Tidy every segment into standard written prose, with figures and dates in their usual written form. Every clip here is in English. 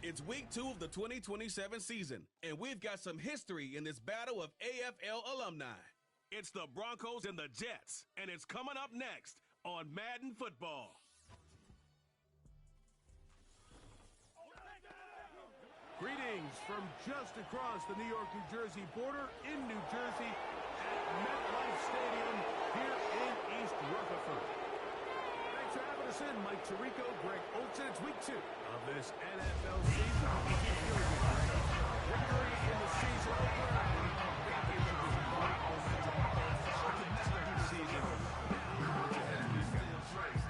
It's week 2 of the 2027 season, and we've got some history in this battle of AFL alumni. It's the Broncos and the Jets, and it's coming up next on Madden Football. Greetings from just across the New York-New Jersey border in New Jersey at MetLife Stadium here in East Rutherford. Thanks for having us in, Mike Tirico, Greg Olsen. It's week 2 of this NFL season. Victory in the season opener.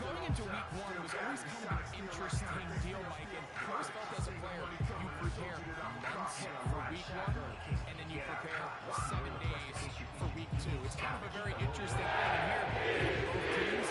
Going into week 1 was always kind of an interesting deal, Mike, and I always felt as a player, you prepare months for week 1, and then you prepare 7 days for week 2. It's kind of a very interesting thing, and here, both teams,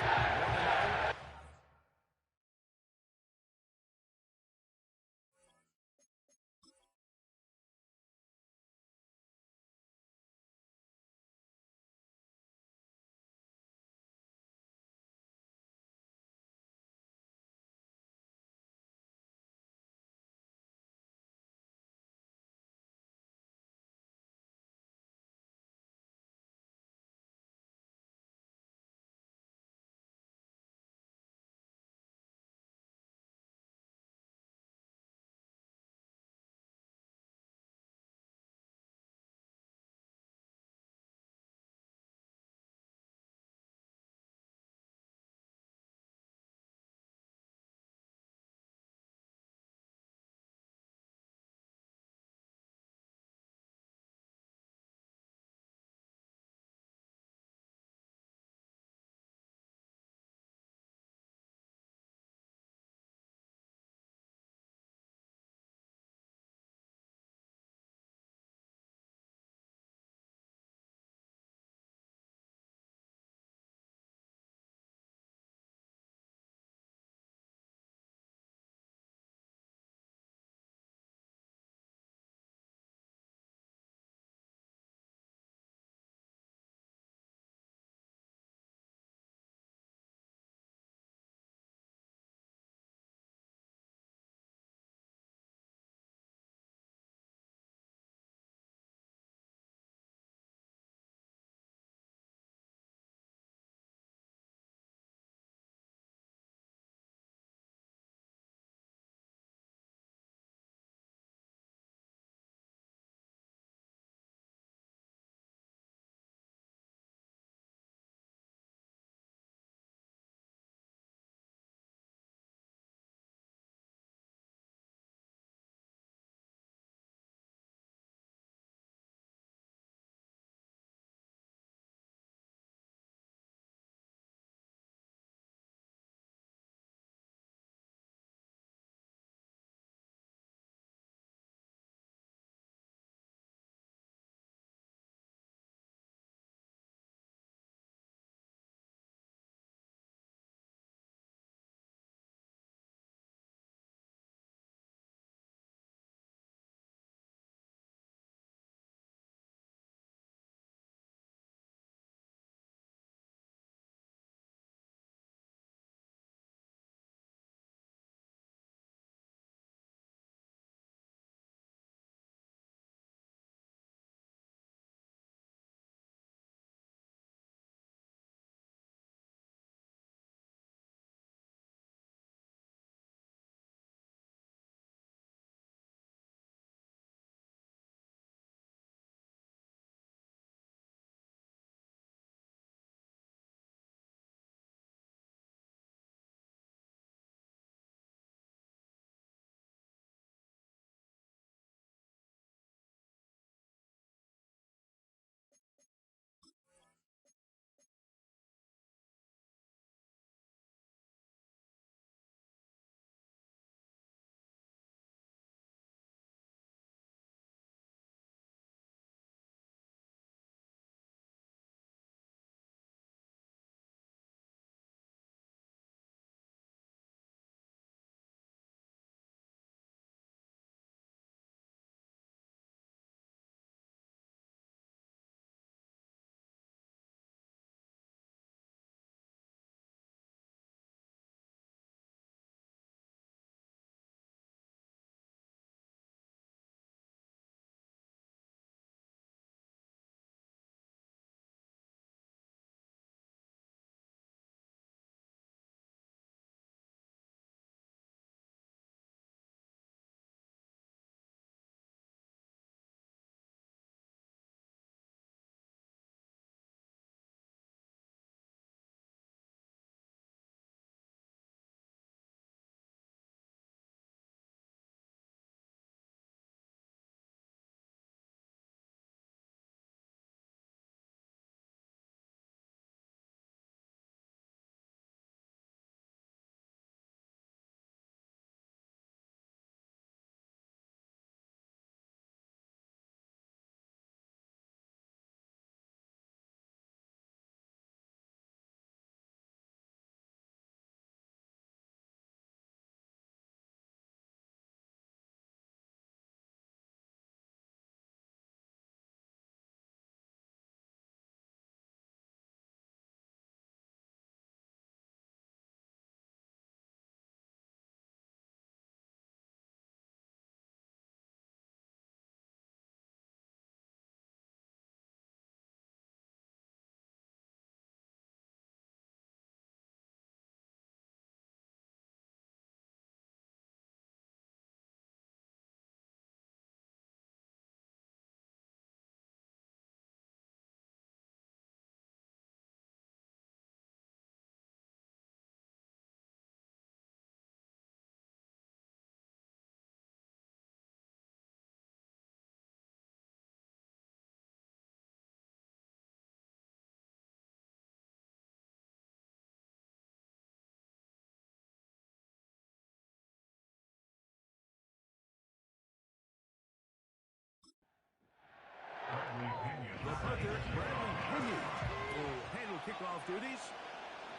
duties.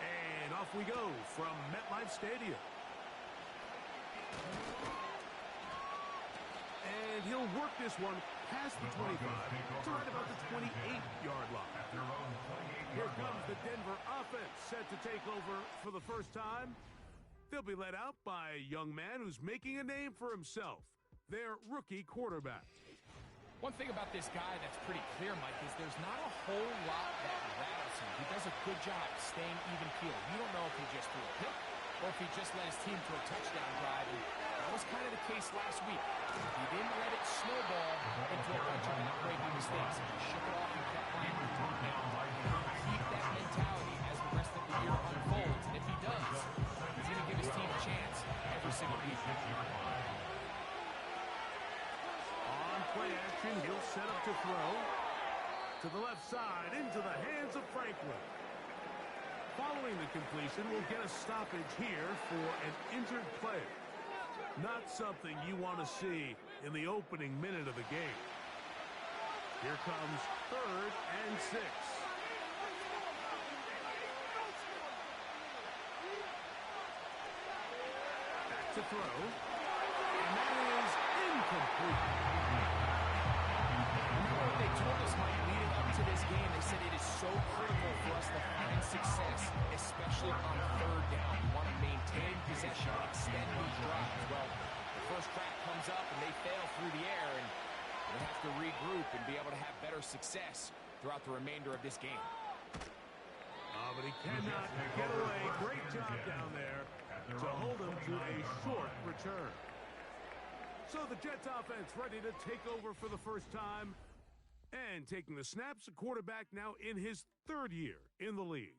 And off we go from MetLife Stadium. And he'll work this one past the 25 to right about the 28-yard line. Here comes the Denver offense set to take over for the first time. They'll be led out by a young man who's making a name for himself, their rookie quarterback. One thing about this guy that's pretty clear, Mike, is there's not a whole lot that rattles him. He does a good job staying even keeled. You don't know if he just threw a pick or if he just let his team throw a touchdown drive. And that was kind of the case last week. He didn't let it snowball into a bunch of backbreaking mistakes. He shook it off and kept playing. Now, keep that mentality as the rest of the year unfolds. And if he does, he's going to give his team a chance every single week. Play action, he'll set up to throw. To the left side, into the hands of Franklin. Following the completion, we'll get a stoppage here for an injured player. Not something you want to see in the opening minute of the game. Here comes 3rd and 6. Back to throw. And that is incomplete. They told us, Mike, leading up to this game, they said it is so critical for us to find success, especially on 3rd down. We want to maintain possession, extend these drives. Well, the first crack comes up and they fail through the air, and we'll have to regroup and be able to have better success throughout the remainder of this game. But he cannot get away. Great job down there to hold him to a short return. So the Jets offense ready to take over for the first time. And taking the snaps, a quarterback now in his 3rd year in the league.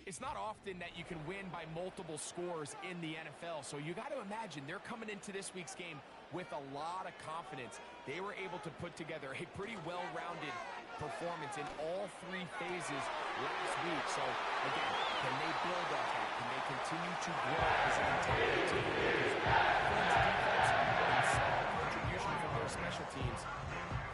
It's not often that you can win by multiple scores in the NFL, so you got to imagine they're coming into this week's game with a lot of confidence. They were able to put together a pretty well-rounded performance in all 3 phases last week. So, again, can they build off that? Can they continue to grow as an entire team? Defense and solid contribution from their special teams.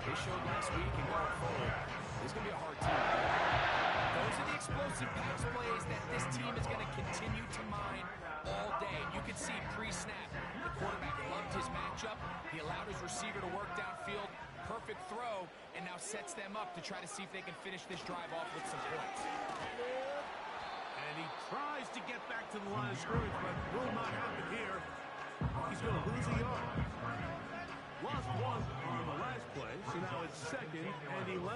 They showed last week and going forward, it's going to be a hard team. Those are the explosive pass plays that this team is going to continue to mine all day. And you can see pre-snap, the quarterback loved his matchup. He allowed his receiver to work downfield. Perfect throw, and now sets them up to try to see if they can finish this drive off with some points. And he tries to get back to the line of scrimmage, but will not happen here. He's going to lose a yard. Lost 1 on the last play, so now it's 2nd and 11.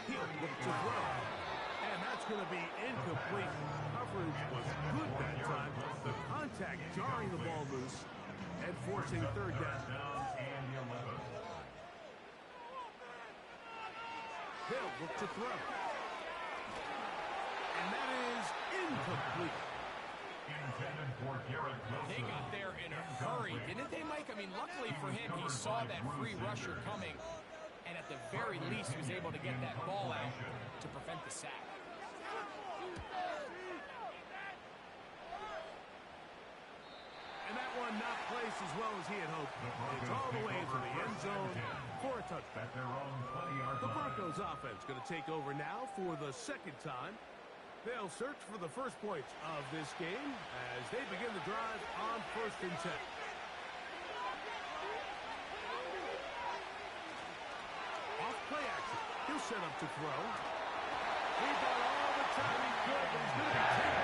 He'll look to throw. And that's going to be incomplete. Coverage was good that time. The contact jarring the ball loose and forcing 3rd down. He'll look to throw. And that is incomplete. They got there in a hurry, didn't they, Mike? I mean, luckily for him, he saw that free rusher coming, and at the very least, he was able to get that ball out to prevent the sack. And that one not placed as well as he had hoped. It's all the way into the end zone for a touchdown. The Broncos offense going to take over now for the 2nd time. They'll search for the first points of this game as they begin the drive on 1st and 10. Off play action. He'll set up to throw. He got all the time he could, but he's going to be taken.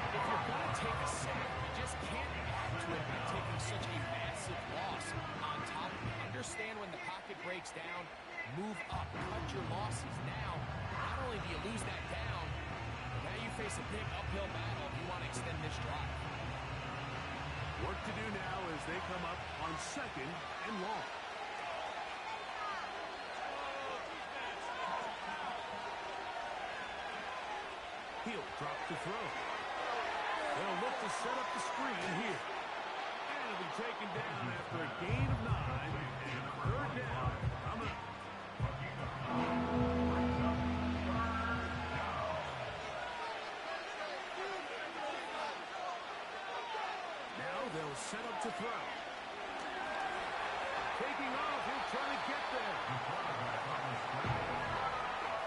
If you're going to take a sack, you just can't add to it by taking such a massive loss. On top, understand when the pocket breaks down, move up, cut your losses. Now, not only do you lose that down, but now you face a big uphill battle if you want to extend this drive. Work to do now as they come up on 2nd and long. He'll drop the throw. They'll look to set up the screen here. And it'll be taken down after a gain of 9 and 3rd down coming up. Now they'll set up to throw. Taking off, he'll try to get there.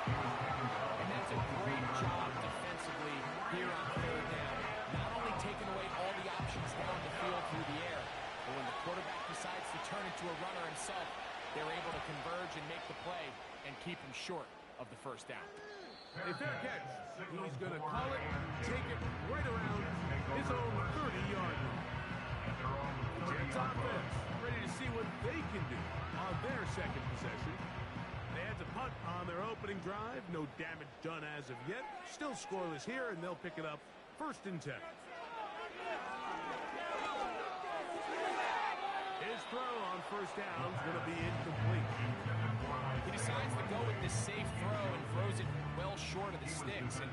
And that's a great job defensively here on third down. Not only taking away all the options down the field through the air, but when the quarterback decides to turn into a runner himself, they're able to converge and make the play and keep him short of the first down. A fair catch. He's going to call it, take it right around his own 30-yard line. Jets offense ready to see what they can do on their second possession. They had to punt on their opening drive. No damage done as of yet. Still scoreless here, and they'll pick it up first and 10. His throw on first down is going to be incomplete. He decides to go with this safe throw and throws it well short of the sticks. And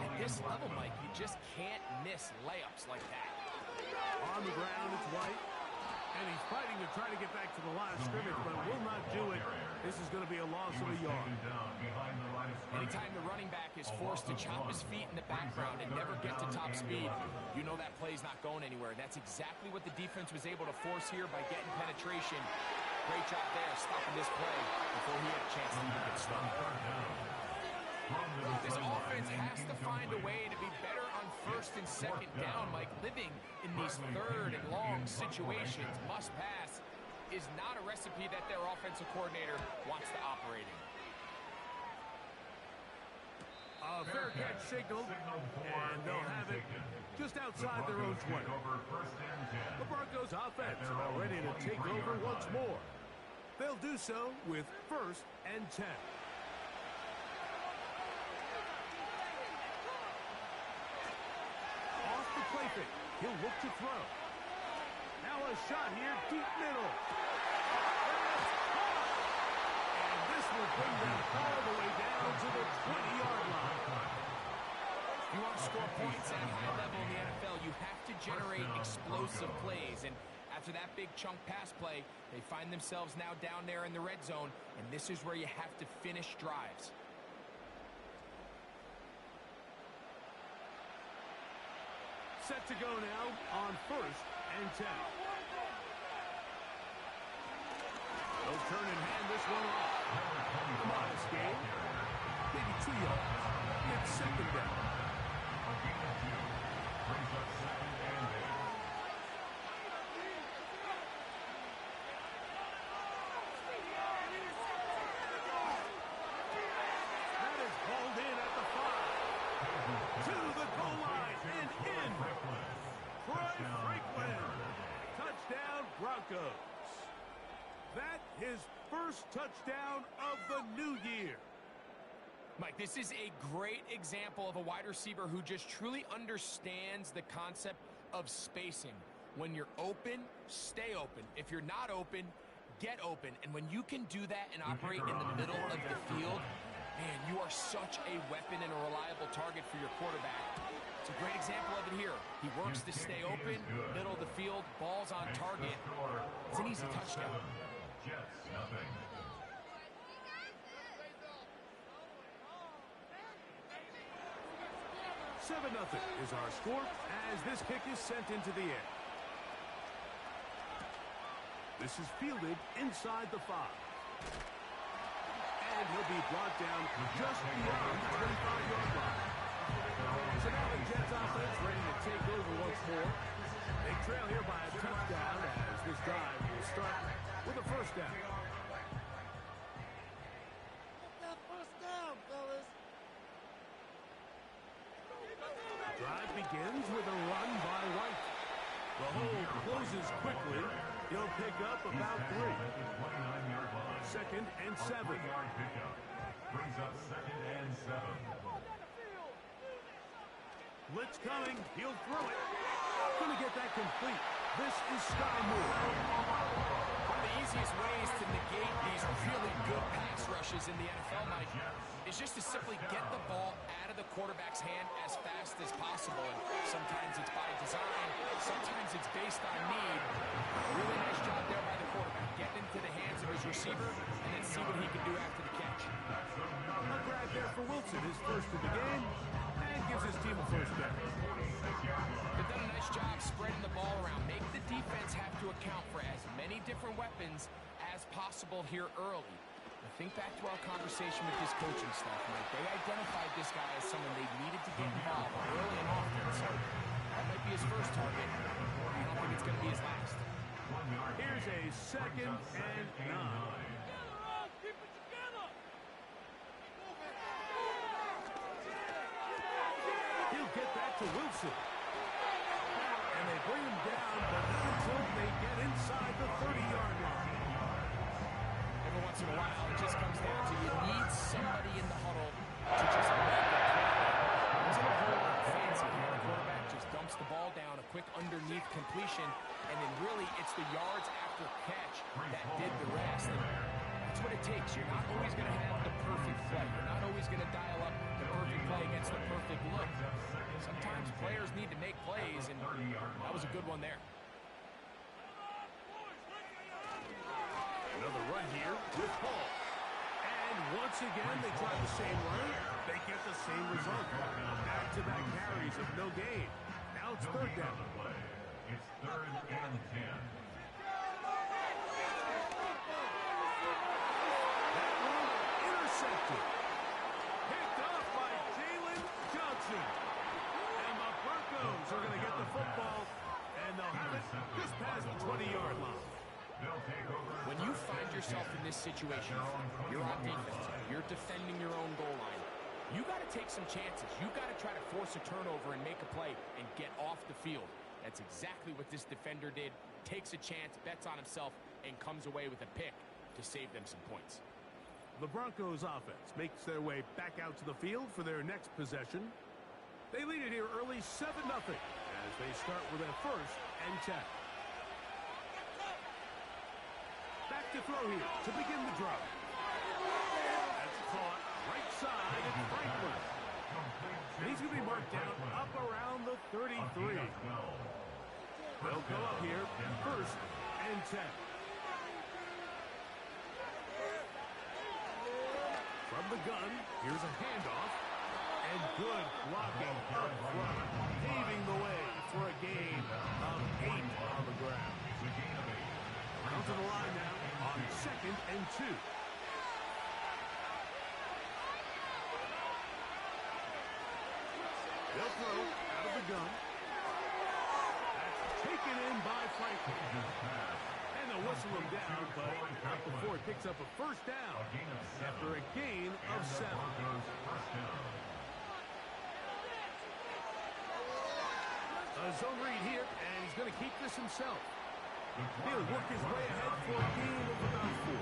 at this level, Mike, you just can't miss layups like that. On the ground, it's White. And he's fighting to try to get back to the line of scrimmage, but will not do it. This is going to be a loss of a yard. Anytime the running back is forced to chop his feet in the background and never get to top speed, you know that play's not going anywhere. That's exactly what the defense was able to force here by getting penetration. Great job there, stopping this play before he had a chance to even get started. This offense has to find a way to be better on first and second down, Mike. Living in these third and long situations, must pass, is not a recipe that their offensive coordinator wants to operate in. A fair catch signaled, and they'll have it just outside their own 20. The Broncos offense are ready to take over once more. They'll do so with first and 10. Off the play fake, he'll look to throw. Now a shot here, deep middle. And this will bring them all the way down to the 20-yard line. You want to score points at a high level in the NFL, you have to generate explosive plays. And after that big chunk pass play, they find themselves now down there in the red zone, and this is where you have to finish drives. Set to go now on first and 10. They'll turn and hand this one off. A modest game. Maybe 2 yards. It's second down. That is hauled in at the 5. To the goal line and in. Troy Franklin. Touchdown Broncos. That his first touchdown of the new year. Mike, this is a great example of a wide receiver who just truly understands the concept of spacing. When you're open, stay open. If you're not open, get open. And when you can do that and operate in the middle of the field, man, you are such a weapon and a reliable target for your quarterback. It's a great example of it here. He works to stay open, middle of the field, ball's on target. It's an easy touchdown. Jets, nothing. $7-0 is our score as this kick is sent into the air. This is fielded inside the 5. And he'll be brought down just beyond the 25-yard line. So now the Jets offense ready to take over once more. They trail here by a touchdown as this drive will start with a first down. That first down, fellas. Drive begins with a run by White. The hole closes quickly. He'll pick up about 3. Second and 7. Brings up second and 7. Blitz coming. He'll throw it. Gonna get that complete. This is Sky Moore. One of the easiest ways to negate these really good pass rushes in the NFL, Mike, is just to simply get the ball out of the quarterback's hand as fast as possible. And sometimes it's by design, sometimes it's based on need. Really nice job there by the quarterback, getting into the hands of his receiver and then see what he can do after the catch. A grab there for Wilson, his first of the game, and gives his team a first down. They've done a nice job spreading the ball around. Make the defense have to account for as many different weapons as possible here early. Think back to our conversation with this coaching staff, Mike. They identified this guy as someone they needed to get involved early and often, so that might be his first target. I don't think it's going to be his last. Here's a 2nd and 9. He'll get that to Wilson. And they bring him down, but not until they get inside the 30-yard line. Every once in a while, it just comes down to you need somebody in the huddle to just make a play. It wasn't a whole lot fancy here. The quarterback just dumps the ball down, a quick underneath completion, and then really it's the yards after catch that did the rest. And that's what it takes. You're not always going to have the perfect play. You're not always going to dial up the perfect play against the perfect look. Sometimes players need to make plays, and that was a good one there. Another run here with Paul. And once again, they try the same run. They get the same result. Back-to-back carries of no gain. Now it's 3rd down. It's 3rd and 10. That one intercepted. Picked off by Jalen Johnson. And the Broncos are going to get the football. And they'll have it just past the 20-yard line. When you find yourself in this situation, you're on defense, you're defending your own goal line, you got to take some chances. You got to try to force a turnover and make a play and get off the field. That's exactly what this defender did. Takes a chance, bets on himself, and comes away with a pick to save them some points. The Broncos offense makes their way back out to the field for their next possession. They lead it here early 7-0 as they start with a 1st and 10. Back to throw here to begin the drive. That's caught right side at Franklin. And he's going to be marked down up around the 33. They'll go up here 1st and 10. From the gun, here's a handoff. And good blocking up front, paving the way for a gain of 8 on the ground. Down to the line now on 2nd and 2. They'll throw out of the gun. That's taken in by Franklin. And they'll whistle him down, but not before it picks up a 1st down after a gain of 7. A zone read here, and he's going to keep this himself. He'll work his way ahead for a gain of about 4.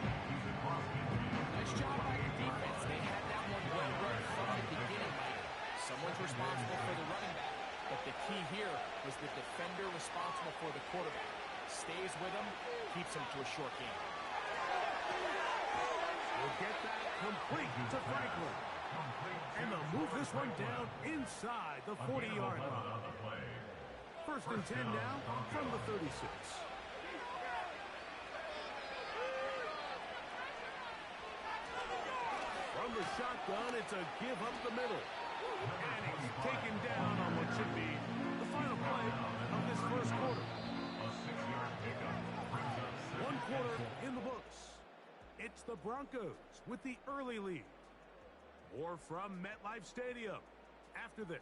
Nice job by your defense. They had that one well run from the beginning, Mike. Someone's responsible for the running back, but the key here was the defender responsible for the quarterback. Stays with him, keeps him to a short gain. We'll get that complete to Franklin. And they'll move this one down inside the 40-yard line. 1st and 10 now from the 36. From the shotgun, it's a give up the middle. And he's taken down on what should be the final play of this 1st quarter. 1 quarter in the books. It's the Broncos with the early lead. More from MetLife Stadium after this.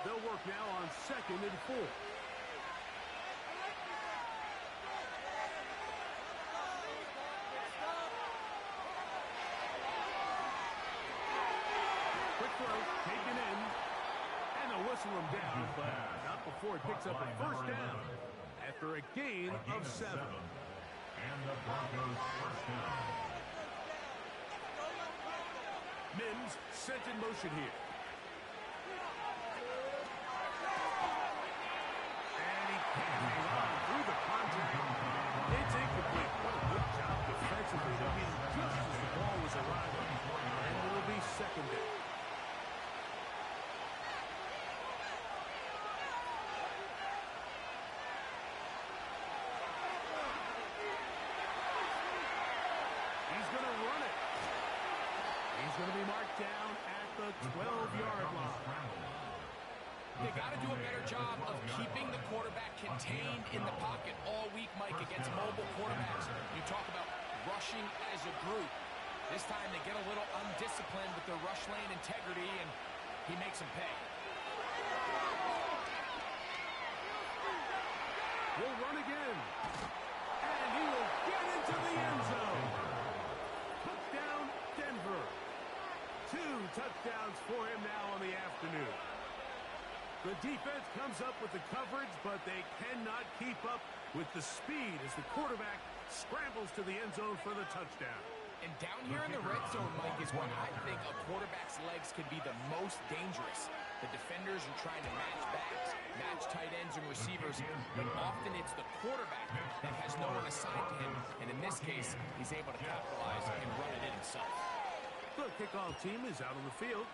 They'll work now on 2nd and 4. Quick throw, taken in, and they'll whistle him down, but not before he picks up a 1st down after a gain of 7. And the Broncos 1st down. Mims sent in motion here. Through the contact. It's incomplete. What a good job defensively to be just as the ball was arriving. And it will be 2nd down. He's going to run it. He's going to be marked down at the job of keeping the quarterback contained in the pocket all week, Mike, against mobile quarterbacks. You talk about rushing as a group. This time they get a little undisciplined with their rush lane integrity, and he makes them pay. He'll run again. And he will get into the end zone. Touchdown, Denver. 2 touchdowns for him now on the afternoon. The defense comes up with the coverage, but they cannot keep up with the speed as the quarterback scrambles to the end zone for the touchdown. And down here in the red zone, Mike, is when I think a quarterback's legs can be the most dangerous. The defenders are trying to match backs, match tight ends and receivers, but often it's the quarterback that has no one assigned to him. And in this case, he's able to capitalize and run it in himself. The kickoff team is out on the field,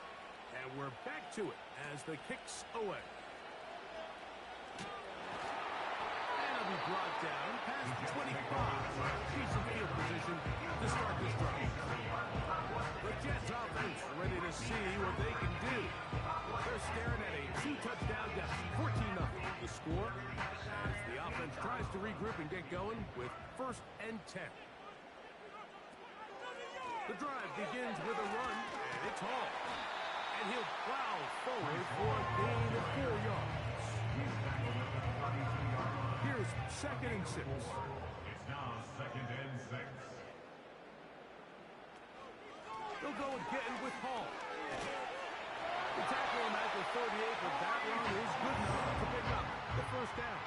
and we're back to it as the kick's away. And it'll be brought down past 25. Decent field position to start this drive. The Jets offense ready to see what they can do. They're staring at a 2-touchdown deficit, 14-0 the score, as the offense tries to regroup and get going with 1st and 10. The drive begins with a run, and it's Hall. And he'll plow forward for a gain of 4 yards. Here's 2nd and 6. It's now 2nd and 6. They'll go again with Hall. The tackle him at the 38, but that one is good enough to pick up the 1st down.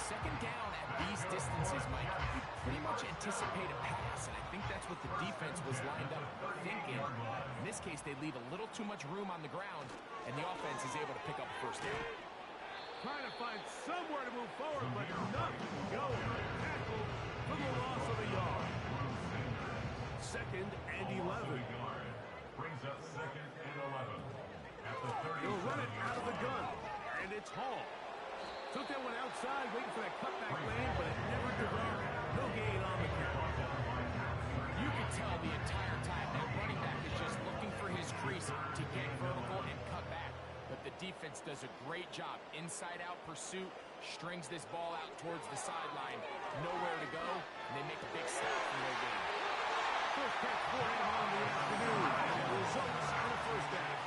2nd down at these distances, Mike, you pretty much anticipate a pass, and I think that's what the defense was lined up thinking. In this case, they leave a little too much room on the ground, and the offense is able to pick up a 1st down. Trying to find somewhere to move forward, but nothing going. Tackle for the loss of a yard. 2nd and 11. Brings up 2nd and 11. At the 30. He'll run it out of the gun, and it's Hall. Took that one outside, waiting for that cutback lane, but it never developed. No gain on the carry. You can tell the entire time that running back is just looking for his crease to get vertical and cut back. But the defense does a great job. Inside-out pursuit, strings this ball out towards the sideline. Nowhere to go, and they make a big stop for no gain. First catch for him on the afternoon, and it results in a 1st down.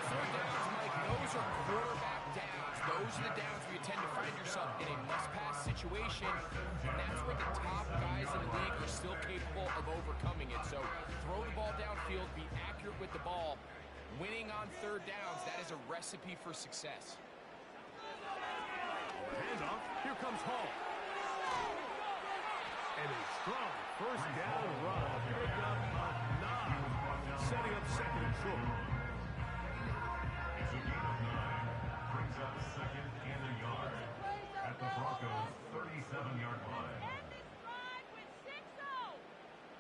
3rd downs, Mike, those are quarterback downs. Those are the downs where you tend to find yourself in a must-pass situation, and that's where the top guys in the league are still capable of overcoming it. So throw the ball downfield, be accurate with the ball. Winning on 3rd downs, that is a recipe for success. Handoff, here comes Hall. And a strong 1st down run. Pick up a 9, setting up 2nd and short. It's a gain of 9. Brings up 2nd and a yard. At the Broncos' 37-yard line.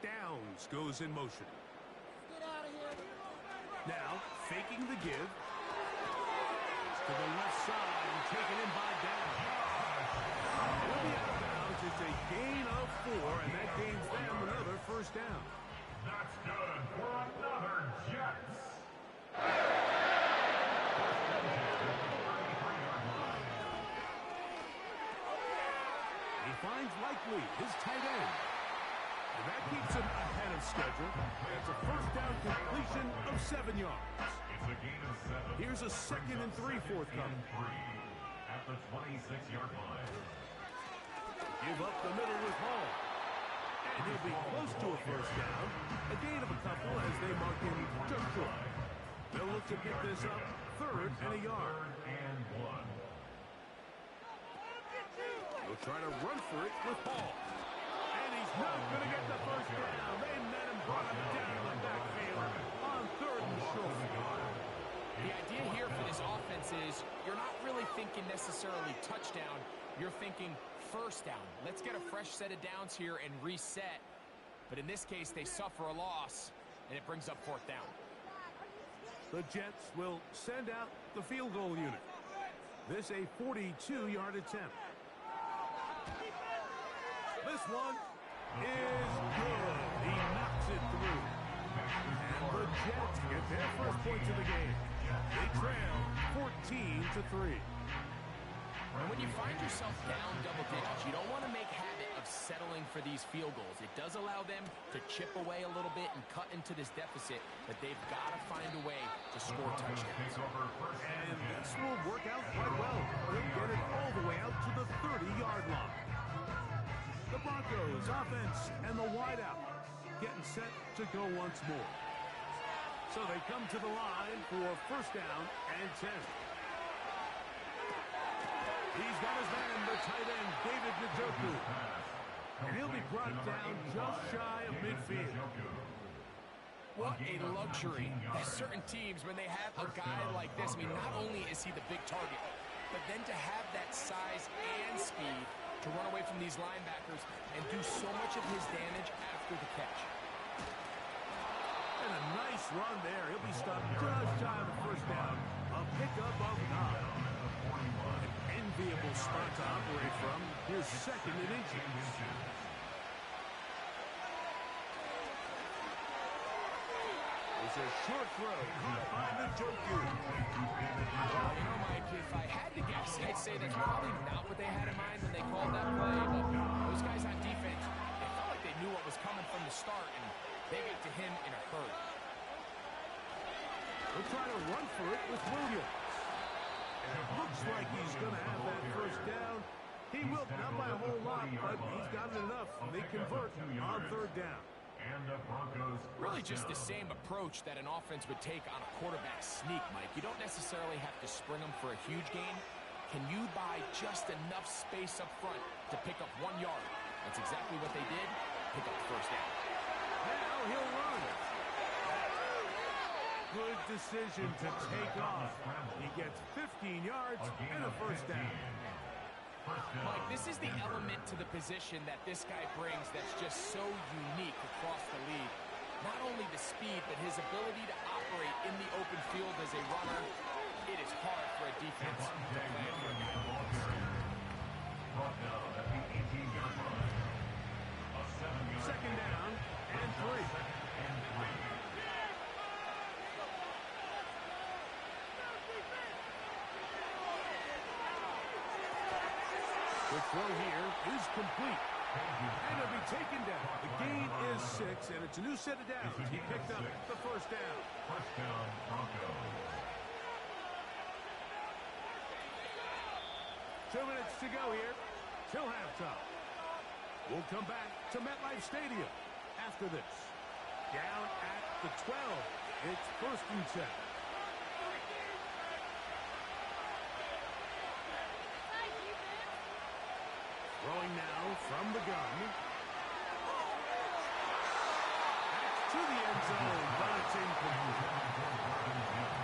Downs goes in motion. Get out of here. Now, faking the give. To the left side and taken in by Downs. Will be out of bounds. It's a gain of 4, and that gains them another 1st down. That's good for another Jets. He finds Likely, his tight end. And that keeps him ahead of schedule. That's a 1st down completion of 7 yards. It's a gain of 7. Here's a 2nd and 3 forthcoming. At the 26-yard line. Give up the middle with Hall. And he'll be close to a 1st down. A gain of a couple as they mark him just short. They'll look to pick this up 3rd and a yard. 3rd and 1. They'll try to run for it with Hall. And he's not going to get the 1st down. They met him, brought him down in the backfield on 3rd and short. The idea here for this offense is you're not really thinking necessarily touchdown. You're thinking 1st down. Let's get a fresh set of downs here and reset. But in this case, they suffer a loss, and it brings up 4th down. The Jets will send out the field goal unit. This a 42-yard attempt. This one is good. He knocks it through. And the Jets get their first points of the game. They trail 14-3. And when you find yourself down double digits, you don't want to make habit of settling for these field goals. It does allow them to chip away a little bit and cut into this deficit, but they've got to find a way to score touchdowns. And this will work out quite well. They'll get it all the way out to the 30-yard line. The Broncos offense and the wideout getting set to go once more. So they come to the line for first down and 10. He's got his man, the tight end, David Njoku. And he'll be brought down just shy of midfield. What a luxury. Certain teams, when they have a guy like this, I mean, not only is he the big target, but then to have that size and speed to run away from these linebackers and do so much of his damage after the catch. And a nice run there. He'll be stopped just shy of the first down. A pickup of 9. Enviable spot to operate from. His second and inches. It's a short throw caught by Njoku. Well, you know, Mike, if I had to guess, I'd say that's probably not what they had in mind when they called that play, but those guys on defense, it felt like they knew what was coming from the start, and they got to him in a hurry. They'll try to run for it with Williams. And it looks like he's going to have that first down. He will, not by a whole lot, but he's got it enough. They convert on third down. Really just the same approach that an offense would take on a quarterback sneak, Mike. You don't necessarily have to spring them for a huge gain. Can you buy just enough space up front to pick up 1 yard? That's exactly what they did. Pick up the first down. Now he'll run. Good decision to take off. He gets 15 yards and a first down. Mike, this is the element to the position that this guy brings that's just so unique across the league. Not only the speed, but his ability to operate in the open field as a runner. It is hard for a defense to play for a guy like this. Second down and 3. The throw here is complete. And it'll be taken down. The gain is 6, and it's a new set of downs. He picked up the first down. First down, Broncos. 2 minutes to go here till halftime. We'll come back to MetLife Stadium after this. Down at the 12. It's first and 10. Throwing now from the gun. That's to the end zone, but it's incomplete.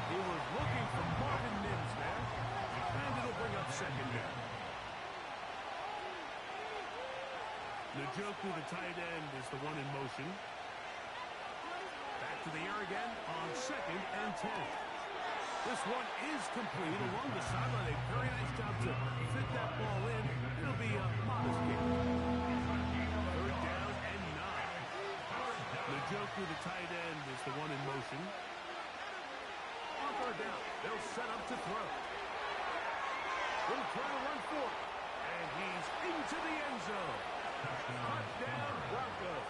He was looking for Marvin Mims there, and it'll bring up second down. Njoku, the tight end, is the one in motion. Back to the air again on second and 10. This one is complete along the sideline. A very nice job to fit that ball in. It'll be a modest gain. Third down and 9. Njoku, the tight end, is the one in motion. On third down, they'll set up to throw. Will try to run for it. And he's into the end zone. Touchdown, Broncos.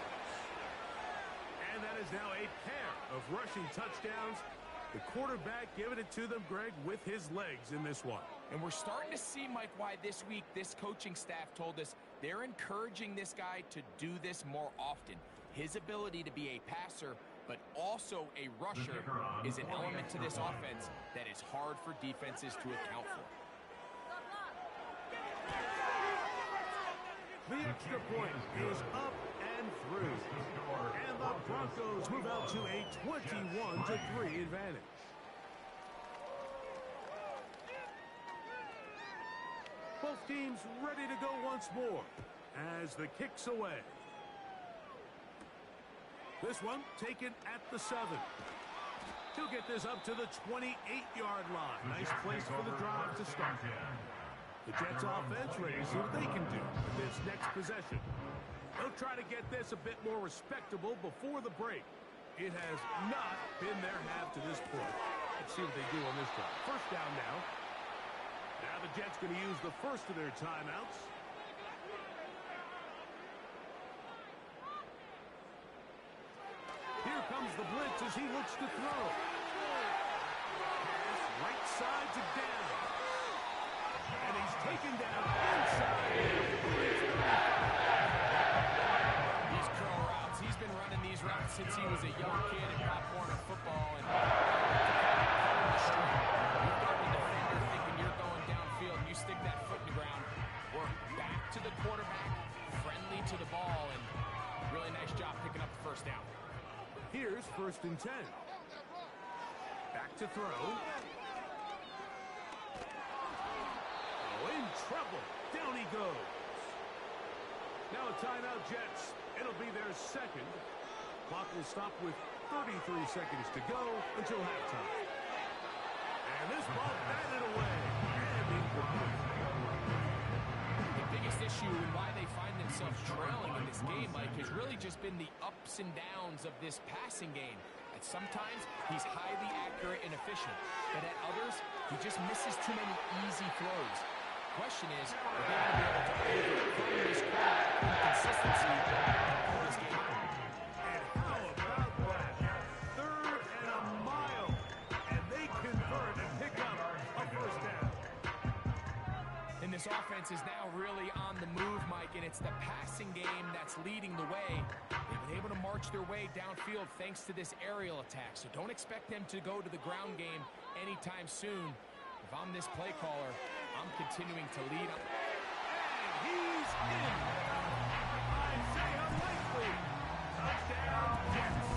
And that is now a pair of rushing touchdowns. The quarterback giving it to them, Greg, with his legs in this one. And we're starting to see, Mike, why this week this coaching staff told us they're encouraging this guy to do this more often. His ability to be a passer, but also a rusher, is an element to this offense that is hard for defenses to account for. The extra point is up and through. And the Broncos move out to a 21-3 advantage. Both teams ready to go once more as the kick's away. This one taken at the 7. He'll get this up to the 28-yard line. Nice place for the drive to start. The Jets offense ready to see what they can do with this next possession. They'll try to get this a bit more respectable before the break. It has not been their half to this point. Let's see what they do on this drive. First down now. Now the Jets going to use the first of their timeouts. Here comes the blitz as he looks to throw. Pass right side to down. And he's taken down inside. These curl routes, he's been running these routes since he was a young kid in Pop Warner football. And you've got the defender thinking you're going downfield, and you stick that foot in the ground. Work back to the quarterback, friendly to the ball, and really nice job picking up the first down. Here's 1st and 10. Back to throw. Oh, in trouble. Down he goes. Now a timeout, Jets. It'll be their second. Clock will stop with 33 seconds to go until halftime. And this ball batted away. And incomplete. The biggest issue and why they find themselves trailing in this game, Mike, has really just been the ups and downs of this passing game. And sometimes he's highly accurate and efficient, but at others, he just misses too many easy throws. Question is, are they going to be able to overcome this inconsistency and pull this game out? And how about that? 3rd and a mile. And they convert and pick up a first down. And this offense is now really on the move, Mike, and it's the passing game that's leading the way. They've been able to march their way downfield thanks to this aerial attack, so don't expect them to go to the ground game anytime soon. If I'm this play caller, I'm continuing to lead. And he's in. Isaiah Likely. Touchdown, Jets.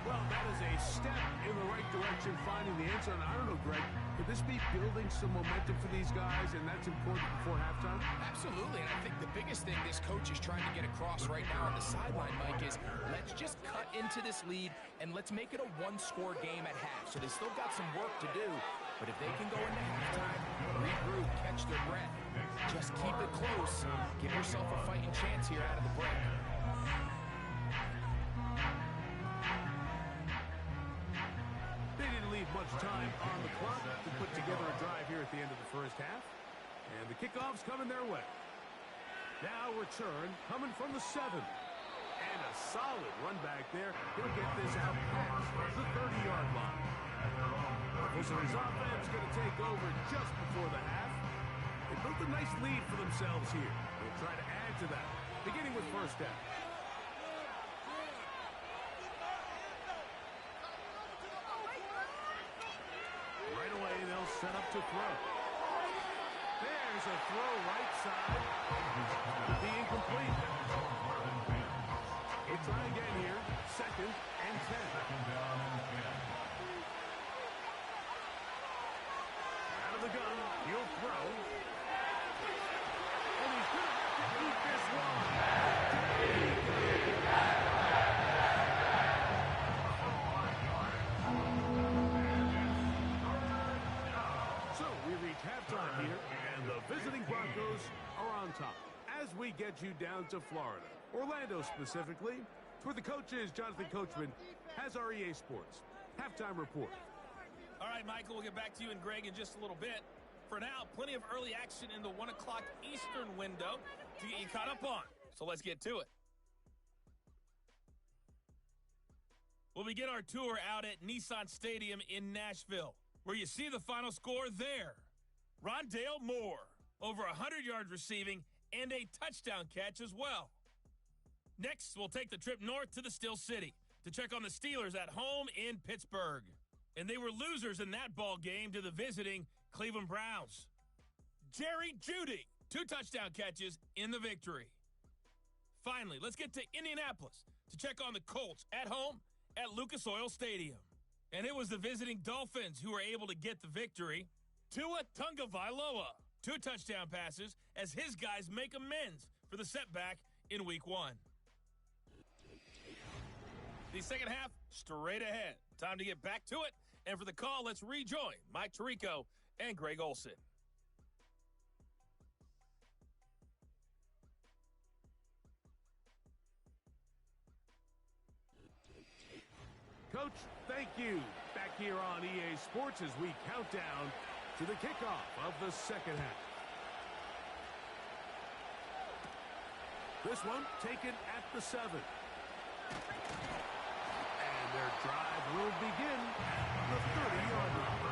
Well, that is a step in the right direction, finding the end zone. I don't know, Greg, could this be building some momentum for these guys, and that's important before halftime? Absolutely, and I think the biggest thing this coach is trying to get across right now on the sideline, Mike, is let's just cut into this lead, and let's make it a one-score game at half. So they still got some work to do, but if they can go into halftime, regroup, catch their breath, just keep it close, give yourself a fighting chance here out of the break. They didn't leave much time on the clock to put together a drive here at the end of the first half. And the kickoff's coming their way. Now return coming from the 7. And a solid run back there. He'll get this out past the 30-yard line. So his offense going to take over just before the half. They built a nice lead for themselves here. They'll try to add to that, beginning with first down. Right away, they'll set up to throw. There's a throw right side. The incomplete. We'll try again here. 2nd and 10. Out of the gun, he'll throw. And he's going to have to eat this one. So we reach halftime here, and the visiting Broncos are on top. As we get you down to Florida, Orlando specifically, it's where the coach is. Jonathan Coachman has our EA Sports halftime report. All right, Michael, we'll get back to you and Greg in just a little bit. For now, plenty of early action in the 1 o'clock Eastern window to get you caught up on. So let's get to it. We'll begin our tour out at Nissan Stadium in Nashville, where you see the final score there. Rondale Moore, over 100 yards receiving and a touchdown catch as well. Next, we'll take the trip north to the Steel City to check on the Steelers at home in Pittsburgh. And they were losers in that ball game to the visiting Cleveland Browns. Jerry Jeudy, 2 touchdown catches in the victory. Finally, let's get to Indianapolis to check on the Colts at home at Lucas Oil Stadium. And it was the visiting Dolphins who were able to get the victory. Tua Tagovailoa, 2 touchdown passes as his guys make amends for the setback in Week 1. The second half, straight ahead. Time to get back to it. And for the call, let's rejoin Mike Tirico and Greg Olson. Coach. Thank you. Back here on EA Sports as we count down to the kickoff of the second half. This one taken at the 7. And their drive will begin at the 30-yard line.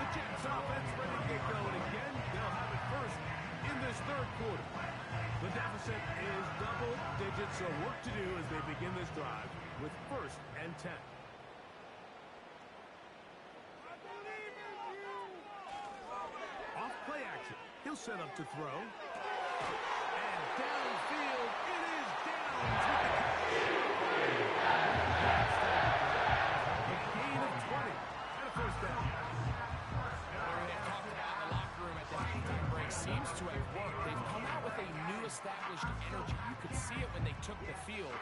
The Jets offense ready to get going again. They'll have it first in this third quarter. The deficit is double digits, so work to do as they begin this drive with 1st and 10. Off play action. He'll set up to throw. And downfield, it is down to the a gain of 20 and a first down. They talked about in the locker room at the halftime break seems to have worked. They've come out with a new established energy. You could see it when they took the field.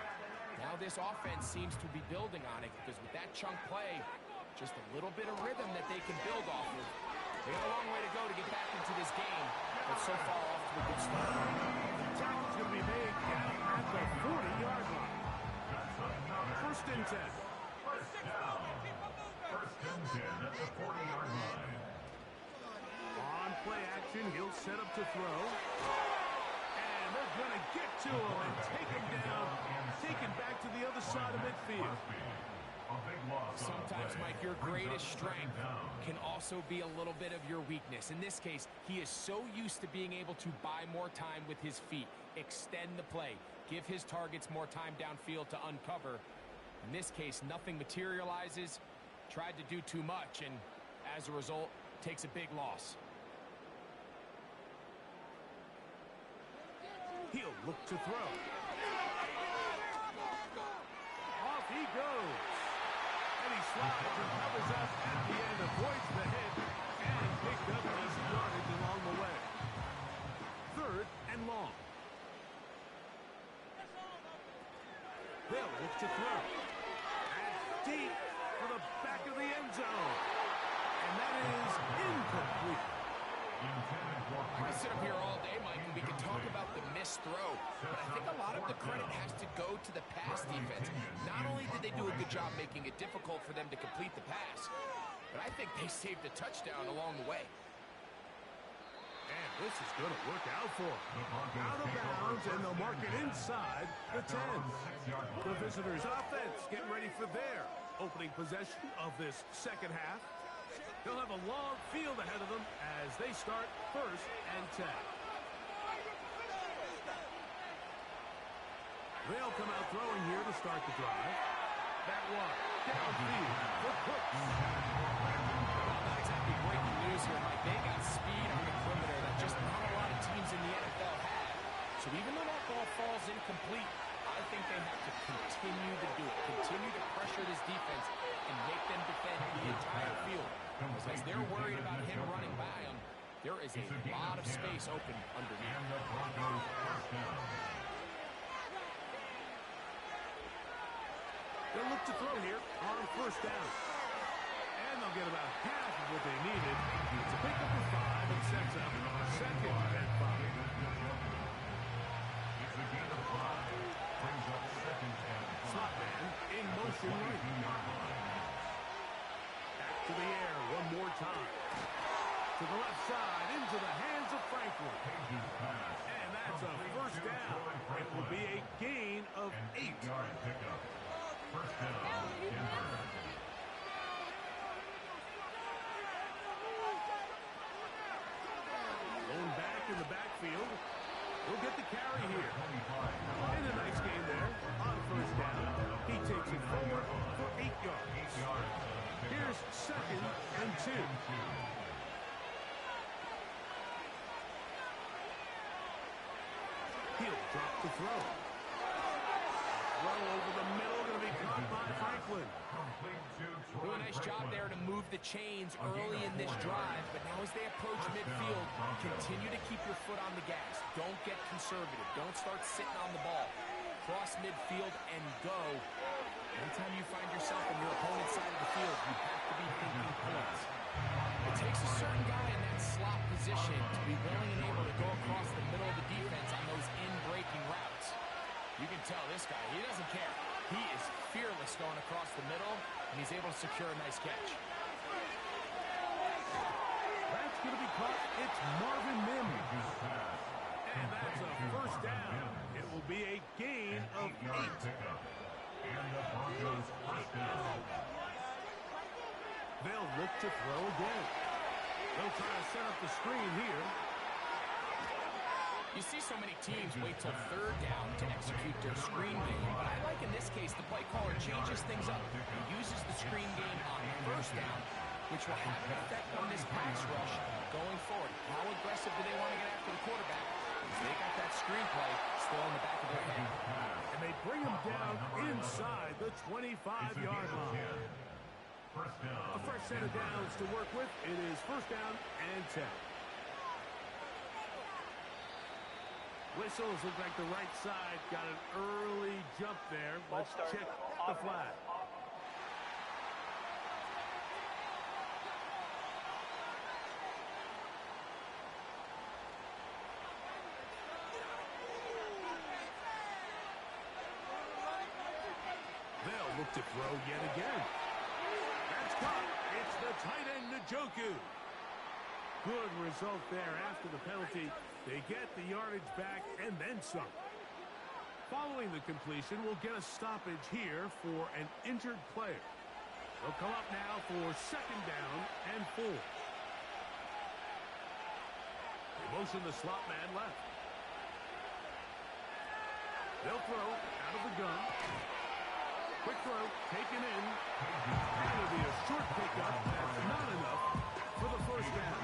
Now this offense seems to be building on it because with that chunk play, just a little bit of rhythm that they can build off of. They got a long way to go to get back into this game, but so far off to a good start. Tackle's going to be made down at the 40-yard line. 1st and 10. First down. 1st and 10 at the 40-yard line. On play action, he'll set up to throw. And they're going to get to him and take him down. Take him back to the other side of midfield. Sometimes, Mike, your greatest strength can also be a little bit of your weakness. In this case, he is so used to being able to buy more time with his feet, extend the play, give his targets more time downfield to uncover. In this case, nothing materializes, tried to do too much, and as a result, takes a big loss. He'll look to throw. Off he goes. And he slides and covers up at the end, avoids the hit, and picked up his yardage along the way. 3rd and long. They'll look to throw. And deep for the back of the end zone. And that is incomplete. I can sit up here all day, Mike, and we can talk about the missed throw, but I think a lot of the credit has to go to the pass defense. Not only did they do a good job making it difficult for them to complete the pass, but I think they saved a touchdown along the way. And this is going to work out for them. Out of bounds, and they'll mark it inside the 10. The visitors' offense getting ready for their opening possession of this second half. They'll have a long field ahead of them as they start 1st and 10. They'll come out throwing here to start the drive. That one, downfield for Cooks. Not exactly breaking news here, Mike. They got speed on the perimeter that just not a lot of teams in the NFL have. So even though that ball falls incomplete, I think they have to continue to do it. Continue to pressure this defense and make them defend the entire field. As they're worried about him running by them, there is a lot of space open underneath. They'll look to throw here on 1st down. And they'll get about half of what they needed. It's a pickup of 5 and sets up 2nd and 5. Slot man in motion right. Back to the air one more time. To the left side, into the hands of Franklin. And that's a 1st down. It will be a gain of 8. First down, Denver. Going back in the backfield. We'll get the carry here. And a nice game there on 1st down. He takes it forward for 8 yards. Here's 2nd and 2. He'll drop the throw. Throw over the middle, going to be caught by Franklin. Do a nice job there to move the chains early in this drive, but now as they approach midfield, continue to keep your foot on the gas. Don't get conservative. Don't start sitting on the ball. Cross midfield and go. Anytime you find yourself on your opponent's side of the field, you have to be thinking points. It takes a certain guy in that slot position to be willing and able to go across the middle of the defense on those in-breaking routes. You can tell this guy, he doesn't care. He is fearless relentless going across the middle, and he's able to secure a nice catch. That's going to be caught. It's Marvin Mims. And that's a first down. It will be a gain of 8. And the Broncos first down. They'll look to throw again. They'll try to set up the screen here. You see so many teams wait till third down to execute their screen game, but I like in this case the play caller changes things up. He uses the screen game on first down, which will have an effect on this pass rush going forward. How aggressive do they want to get after the quarterback? Because they got that screen play still in the back of their head. And they bring him down inside the 25-yard line. A fresh set of downs to work with. It is first down and 10. Whistles look like the right side got an early jump there. Let's check the flag. They'll look to throw yet again. That's caught. It's the tight end, Njoku. Good result there after the penalty. They get the yardage back and then some. Following the completion, we'll get a stoppage here for an injured player. They'll come up now for second down and 4. They motion the slot man left. They'll throw out of the gun. Quick throw, taken in. That'll be a short pickup. That's not enough for the first down.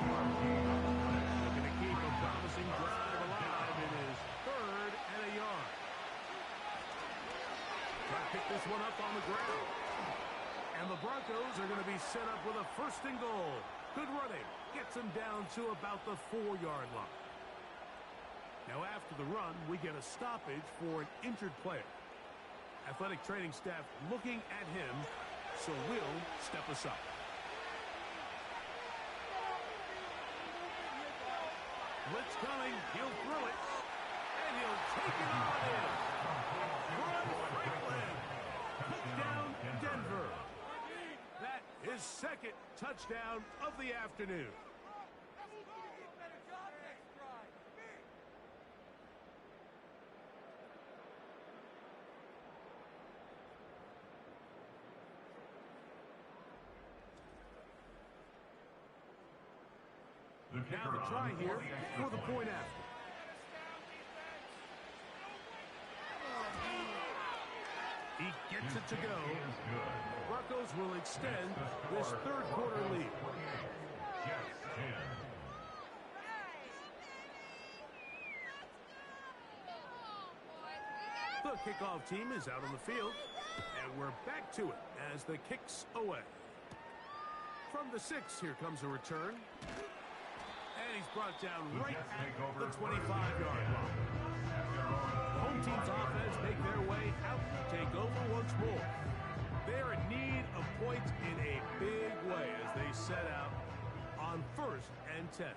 Looking to keep a promising drive alive. It is third and a yard. Try to pick this one up on the ground. And the Broncos are going to be set up with a first and goal. Good running. Gets them down to about the 4-yard line. Now after the run, we get a stoppage for an injured player. Athletic training staff looking at him, so will step aside. Blitz coming, he'll throw it, and he'll take it on in. Roy Franklin, touchdown Denver. That is second touchdown of the afternoon. Now the try here for the point after. He gets it to go. Broncos will extend this third quarter lead. The kickoff team is out on the field, and we're back to it as the kick's away. From the 6, here comes a return. And he's brought down right at the 25-yard line. The home team's offense make their way out to take over once more. They're in need of points in a big way as they set out on first and 10.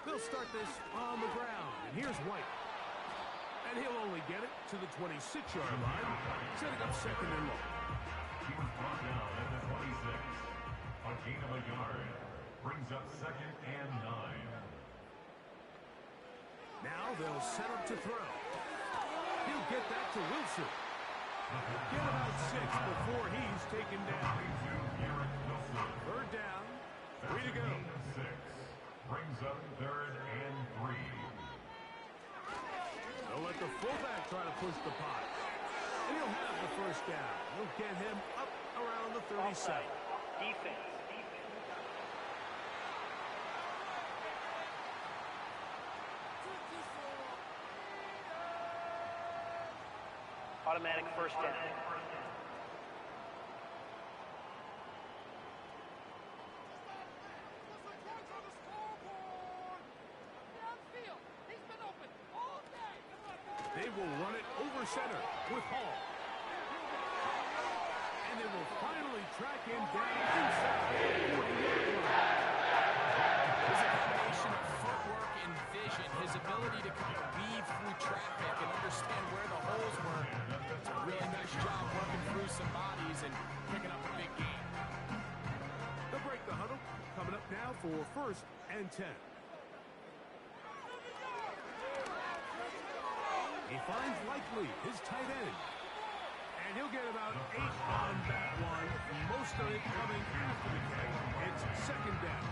They'll start this on the ground, and here's White. And he'll only get it to the 26-yard line, setting up second and long. He was brought down at the 26. A gain of a yard. Brings up second and 9. Now they'll set up to throw. He'll get that to Wilson. Get about 6 before he's taken down. Third down. 3 to go. 6. Brings up third and 3. They'll let the fullback try to push the pot. And he'll have the first down. He'll get him up around the 37. Defense. Automatic first down. They will run it over center with Hall. And they will finally track him down inside. There's a combination of footwork and vision, his ability to kind of weave through traffic now for 1st and 10. He finds Likely, his tight end. And he'll get about 8 on that one. Most of it coming after the catch. It's 2nd down.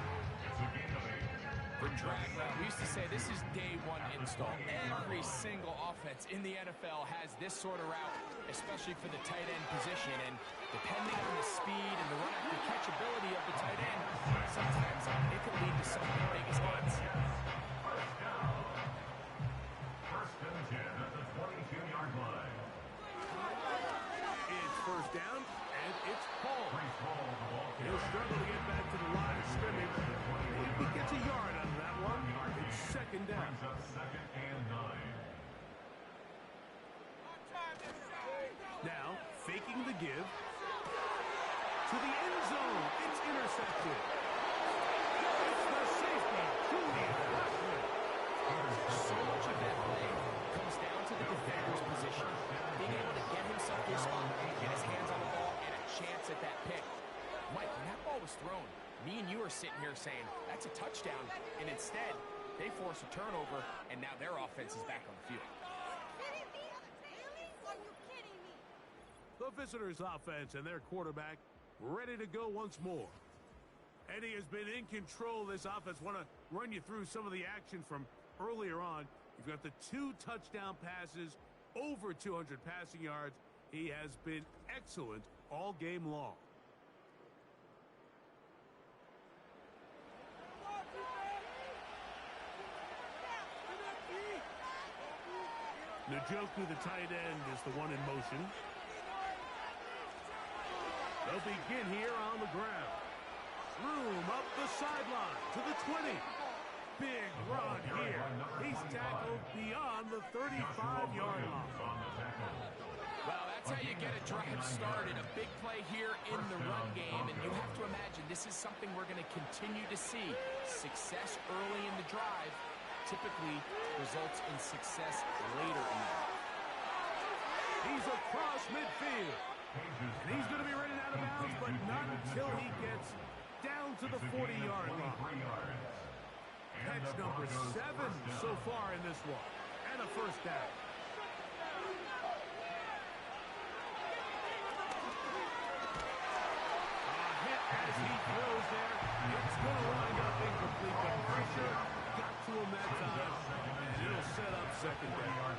For drag route, we used to say this is day one install. Every single offense in the NFL has this sort of route, especially for the tight end position. And depending on the speed and the run after catch ability of the tight end, sometimes it can lead to some of the biggest hits. First and 10 at the 22-yard line. It's 1st down, and it's Paul. He'll struggle to get back to the line of scrimmage. If he gets a yard out of that one, it's 2nd down. Brings up 2nd and 9. Now, faking the give. To the end zone. It's intercepted. It's the safety, Julian Blackman. So much of that play comes down to the defender's position. Being able to get himself to a spot, get his hands on the ball, and a chance at that pick. Mike, when that ball was thrown, me and you are sitting here saying, that's a touchdown. And instead, they force a turnover, and now their offense is back on the field. The visitors' offense and their quarterback ready to go once more. Eddie has been in control of this offense. Want to run you through some of the action from earlier on. You've got the 2 touchdown passes, over 200 passing yards. He has been excellent all game long. Njoku, the tight end, is the one in motion. They'll begin here on the ground. Room up the sideline to the 20. Big run here. He's tackled beyond the 35-yard line. Well, that's how you get a drive started. A big play here in the run game. And you have to imagine this is something we're going to continue to see. Success early in the drive typically results in success later in the drive. He's across midfield. And he's going to be running out of bounds, but not until he gets down to the 40-yard line. Catch number 7 so far in this one. And a 1st down. A hit as he throws there. It's going to wind up incomplete, but pressure got to him that time. And it'll set up 2nd down.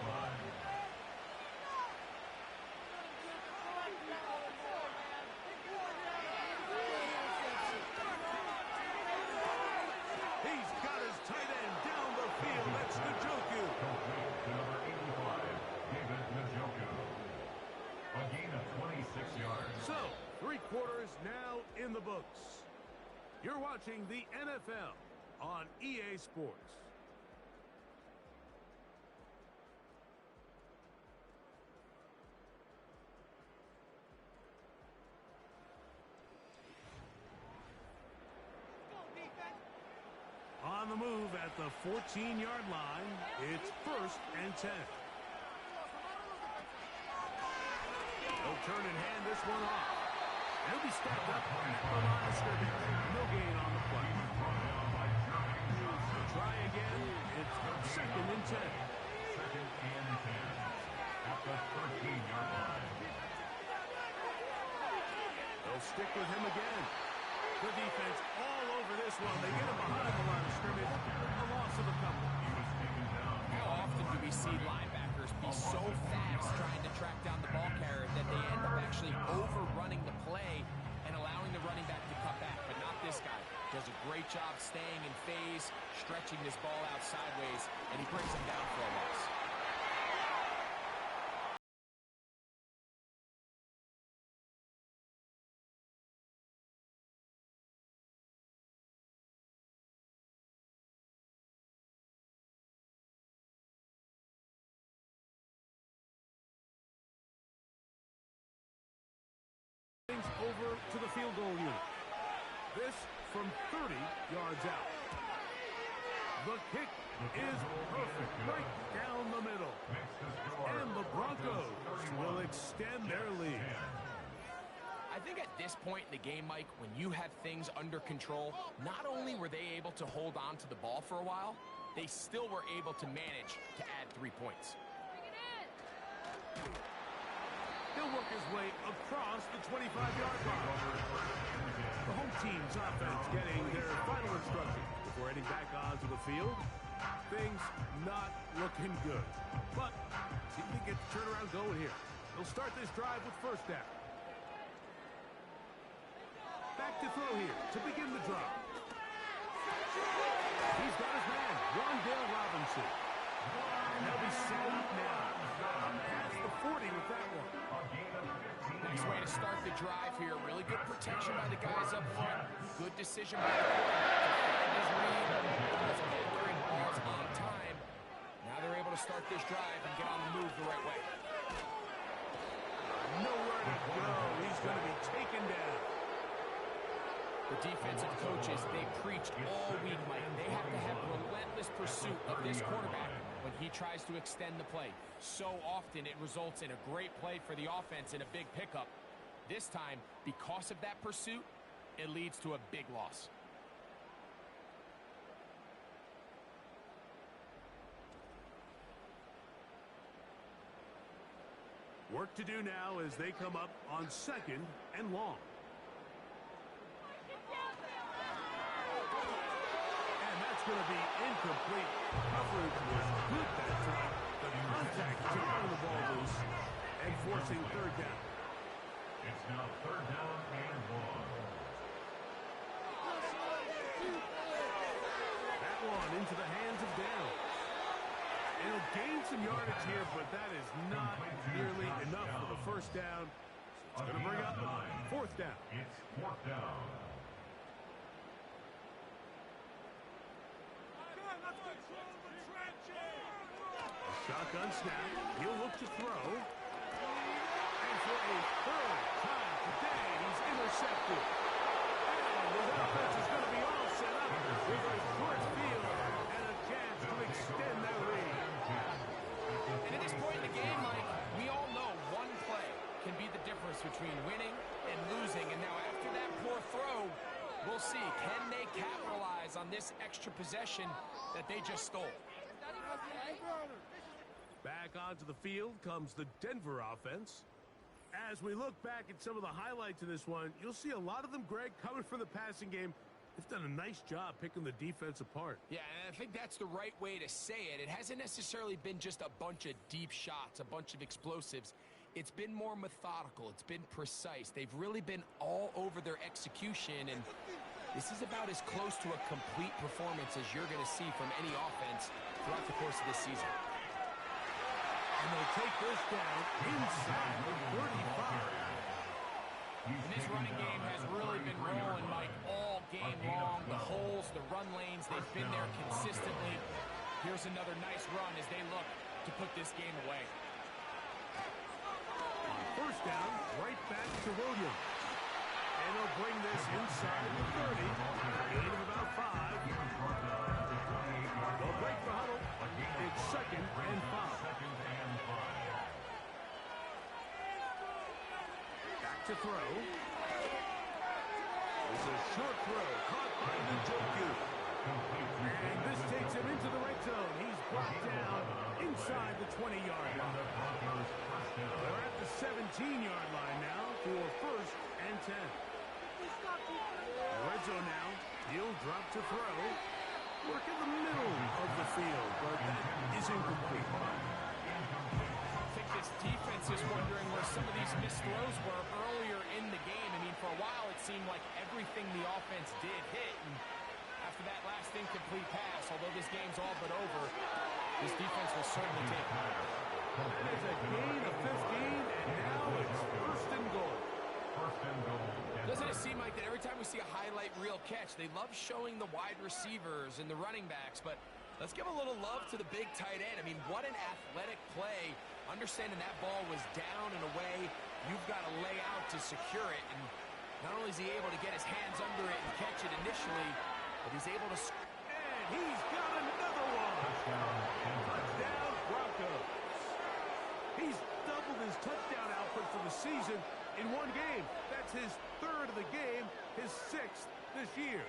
He's got his tight end down the field. That's Njoku. Number 85, David Njoku. A gain of 26 yards. So, 3 quarters now in the books. You're watching the NFL on EA Sports. On the move at the 14-yard line, it's 1st and 10. They'll turn and hand this one off. He'll be stepped up at the line of scrimmage. No gain on the play. Try again. It's 2nd and 10. 2nd and 10 at the 13-yard line. They'll stick with him again. The defense all over this one. They get him behind the line of scrimmage. A loss of a couple. How often do we see linebackers be so fast trying to track down the ball carrier that they end up actually overrunning the play and allowing the running back to cut back? But not this guy. Does a great job staying in phase, stretching this ball out sideways, and he brings him down for a loss. Over to the field goal unit. This from 30 yards out. The kick is perfect, right down the middle. And the Broncos will extend their lead. I think at this point in the game, Mike, when you have things under control, not only were they able to hold on to the ball for a while, they still were able to manage to add 3 points. He'll work his way across the 25-yard line. The home team's offense getting their final instructions before heading back onto the field. Things not looking good. But see if they get the turnaround going here. They'll start this drive with first down. Back to throw here to begin the drive. He's got his man, Rondale Robinson. And they'll be setting up now. Past the 40 with that one. Nice way to start the drive here. Really good protection by the guys up front. Good decision by the quarterback to find his read. Guys are delivering balls on time. Now they're able to start this drive and get on the move the right way. Nowhere to go. He's going to be taken down. The defensive coaches, they preached all week, Mike. They have to have relentless pursuit of this quarterback when he tries to extend the play. So often it results in a great play for the offense and a big pickup. This time, because of that pursuit, it leads to a big loss. Work to do now as they come up on 2nd and long. And that's going to be incomplete. Coverage was good that time. The contact to run the ball loose and forcing third down. It's now 3rd down and 1. That one into the hands of Down. It'll gain some yardage here, but that is not nearly enough for the first down. It's going to bring up 4th down. It's 4th down. Shotgun snap. He'll look to throw. And for a 3rd time today, he's intercepted. And his offense is going to be all set up with a short field and a chance to extend their lead. And at this point in the game, Mike, we all know one play can be the difference between winning and losing. And now after that poor throw, we'll see, can they capitalize on this extra possession that they just stole? Back onto the field comes the Denver offense. As we look back at some of the highlights of this one, you'll see a lot of them, Greg, coming from the passing game. They've done a nice job picking the defense apart. Yeah, and I think that's the right way to say it. It hasn't necessarily been just a bunch of deep shots, a bunch of explosives. It's been more methodical. It's been precise. They've really been all over their execution, and this is about as close to a complete performance as you're going to see from any offense throughout the course of this season. And they'll take this down inside the 35. And this running game has really been rolling, Mike, all game long. The holes, the run lanes, they've been there consistently. Here's another nice run as they look to put this game away. On 1st down, right back to Williams. And they'll bring this inside the 30. Gain of about 5. They'll break the huddle. It's 2nd and 5. Back to throw. It's a short throw caught by Njoku. And this takes him into the red zone. He's brought down inside the 20-yard line. They're at the 17-yard line now for 1st and 10. Red zone now. He'll drop to throw. Work in the middle of the field, but that is incomplete. I think this defense is wondering where some of these missed throws were earlier in the game. I mean, for a while it seemed like everything the offense did hit. And after that last incomplete pass, although this game's all but over, this defense will certainly take it. There's a gain of 15, and now it's 1st and goal. Doesn't it seem like that every time we see a highlight reel catch, they love showing the wide receivers and the running backs, but let's give a little love to the big tight end. I mean, what an athletic play. Understanding that ball was down and away, you've got to lay out to secure it, and not only is he able to get his hands under it and catch it initially, but he's able to... And he's got another one. Touchdown, Broncos. He's doubled his touchdown output for the season, in one game. That's his third of the game, his sixth this year.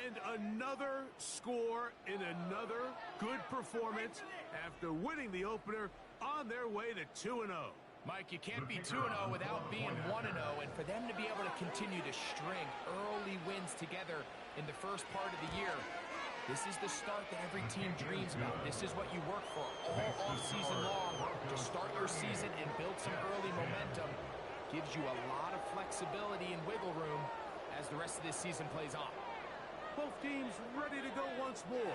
And another score in another good performance after winning the opener on their way to 2-0. Mike, you can't be 2-0 without being 1-0, and for them to be able to continue to string early wins together in the first part of the year, this is the start that every team dreams about. This is what you work for all off-season long, to start your season and build some early momentum. Gives you a lot of flexibility and wiggle room as the rest of this season plays on. Both teams ready to go once more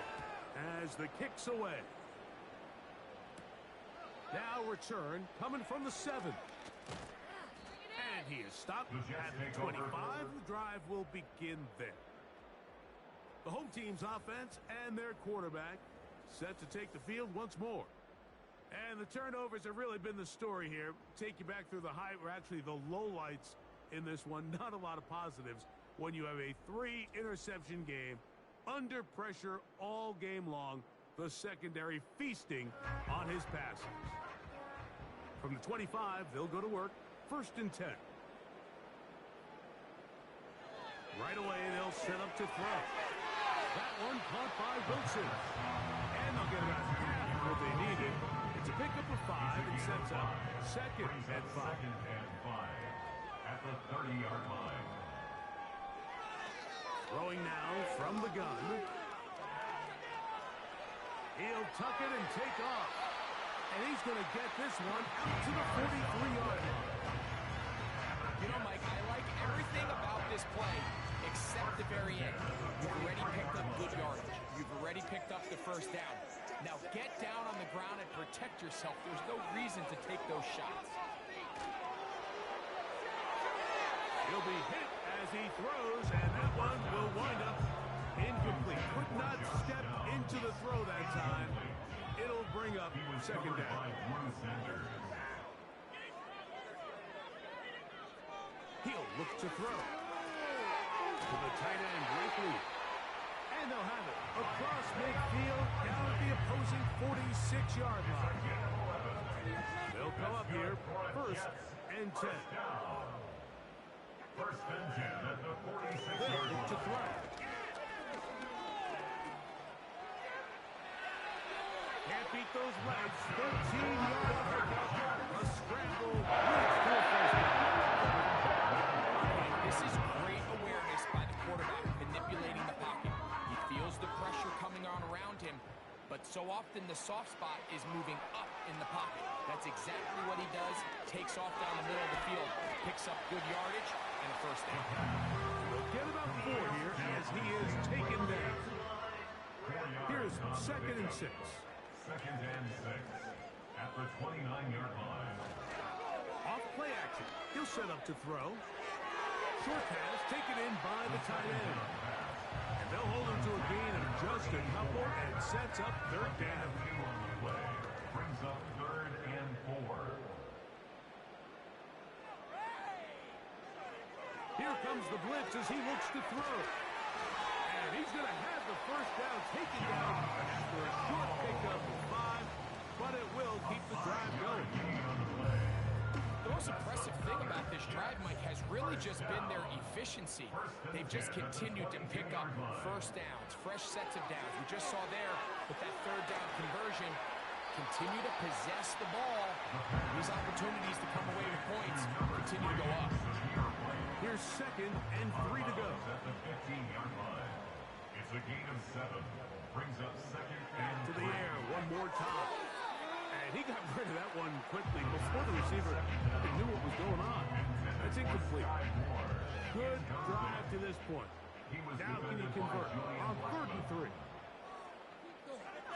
as the kick's away. Now return coming from the 7. And he is stopped at the 25. The drive will begin there. The home team's offense and their quarterback set to take the field once more. And the turnovers have really been the story here. Take you back through the the lowlights in this one. Not a lot of positives when you have a 3-interception game under pressure all game long. The secondary feasting on his passes. From the 25, they'll go to work. 1st and 10. Right away, they'll set up to throw. That one caught by Wilson. And they'll get about half of what they needed. It's a pickup of 5 and sets up 2nd and 5. At the 30-yard line. Throwing now from the gun. He'll tuck it and take off. And he's going to get this one out to the 43-yard line. You know, Mike, I like everything about this play except the very end. You've already picked up good yardage. You've already picked up the first down. Now get down on the ground and protect yourself. There's no reason to take those shots. He'll be hit as he throws, and that one will wind up incomplete. Could not step into the throw that time. It'll bring up 2nd down. He'll look to throw. To the tight end, Blakely. And they'll have it across midfield, down at the opposing 46-yard line. They'll come up here, 1st and 10. 1st and 10 at the 46-yard They'll look to throw. Can't beat those legs. 13-yard pickup. A scramble leads to a 1st down. This is great awareness by the quarterback, manipulating the pocket. He feels the pressure coming on around him, but so often the soft spot is moving up in the pocket. That's exactly what he does. Takes off down the middle of the field, picks up good yardage, and a 1st down. They'll get about 4 here as he is taken down. Here's 2nd and 6. 2nd and 6 at the 29-yard line. Off play action. He'll set up to throw. Short pass taken in by the tight end. And they'll hold him to a gain of just a couple and sets up 3rd down. Brings up 3rd and 4. Here comes the blitz as he looks to throw. And he's going to have the 1st down taken down after a short pickup of 5, but it will keep the drive going. The most impressive thing about this drive, Mike, has really just been their efficiency. They've just continued to pick up 1st downs, fresh sets of downs. We just saw there with that 3rd down conversion. Continue to possess the ball. These opportunities to come away with points continue to go up. Here's 2nd and 3 to go. At the 15-yard line. It's a gain of 7. Brings up 2nd and To the air one more time. And he got rid of that one quickly before the receiver knew what was going on. That's incomplete. Good drive to this point. Now can he convert on 3rd and 3?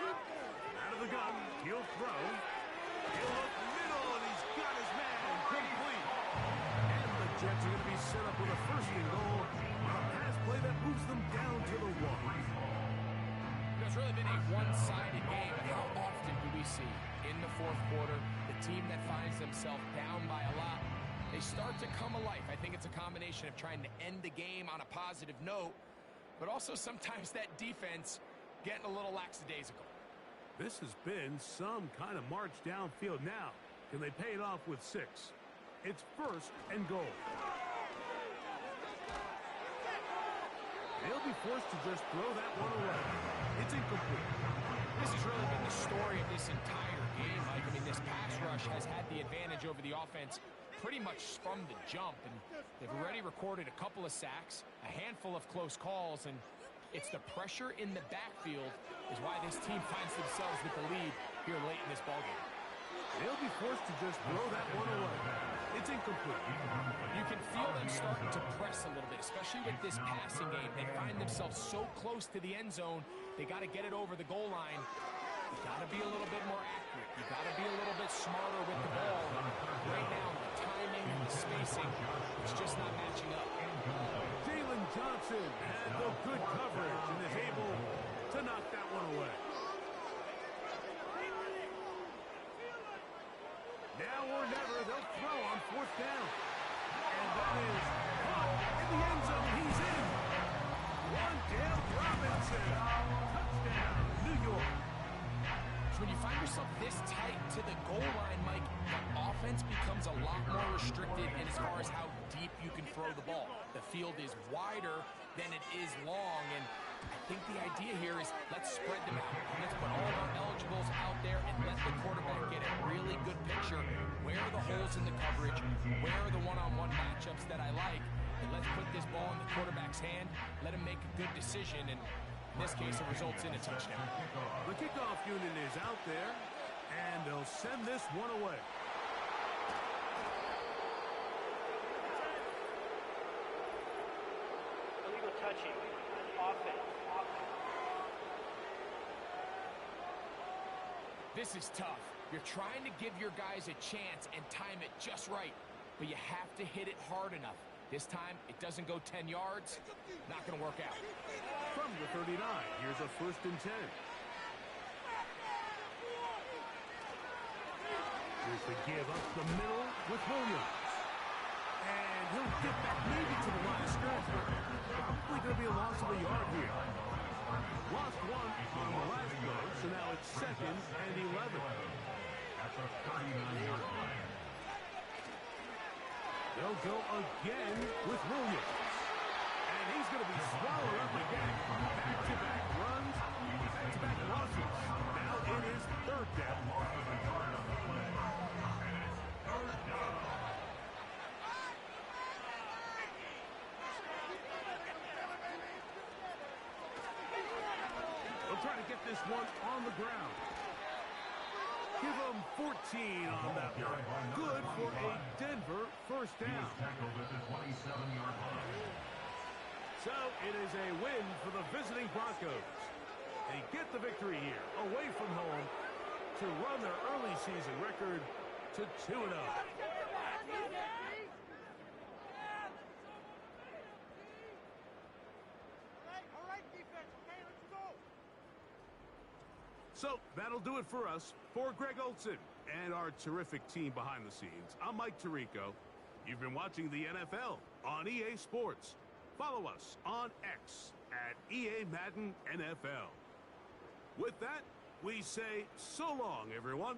Out of the gun, he'll throw. He'll look middle, and he's got his man complete. And the Jets are going to be set up with a 1st and goal on a pass play that moves them down to the 1. It's really been a one-sided game, but how often do we see in the 4th quarter the team that finds themselves down by a lot, they start to come alive. I think it's a combination of trying to end the game on a positive note, but also sometimes that defense getting a little lackadaisical. This has been some kind of march downfield now. Can they pay it off with 6? It's first and goal. They'll be forced to just throw that one away. It's incomplete. This has really been the story of this entire game, Mike. I mean, this pass rush has had the advantage over the offense pretty much from the jump, and they've already recorded a couple of sacks, a handful of close calls, and it's the pressure in the backfield is why this team finds themselves with the lead here late in this ballgame. They'll be forced to just throw that one away. It's incomplete. You can feel them starting to press a little bit, especially with this passing game. They find themselves so close to the end zone, they got to get it over the goal line. You got to be a little bit more accurate. You got to be a little bit smarter with the ball. Right now, the timing and the spacing, it's just not matching up. Jalen Johnson had the good coverage and is able to knock that one away. Now or never, they'll throw on 4th down. And that is caught in the end zone. He's in. Dale Robinson. Touchdown, New York. So when you find yourself this tight to the goal line, Mike, the offense becomes a lot more restricted in as far as how deep you can throw the ball. The field is wider than it is long, and I think the idea here is let's spread them out. Let's put all of our eligibles out there and let the quarterback get a really good picture. Where are the holes in the coverage? Where are the one-on-one matchups that I like? And let's put this ball in the quarterback's hand, let him make a good decision, and in this case, it results in a touchdown. The kickoff unit is out there, and they'll send this one away. Illegal touching. Offense. This is tough. You're trying to give your guys a chance and time it just right, but you have to hit it hard enough. This time, it doesn't go 10 yards. Not going to work out. From the 39, here's a 1st and 10. Here's the give up the middle with Williams. And he'll get back maybe to the line of scrimmage, but probably going to be a loss of a yard here. Lost one on the last go, so now it's 2nd and 11. At the 39-yard line. They'll go again with Williams. And he's going to be swallowed up again. Back-to-back runs, back-to-back losses. Now it is 3rd down. They'll try to get this one on the ground. Give them 14 on that one. Good for a Denver 1st down. So it is a win for the visiting Broncos. They get the victory here, away from home, to run their early season record to 2-0. So that'll do it for us. For Greg Olson and our terrific team behind the scenes, I'm Mike Tirico. You've been watching the NFL on EA Sports. Follow us on X at EA Madden NFL. With that, we say so long, everyone.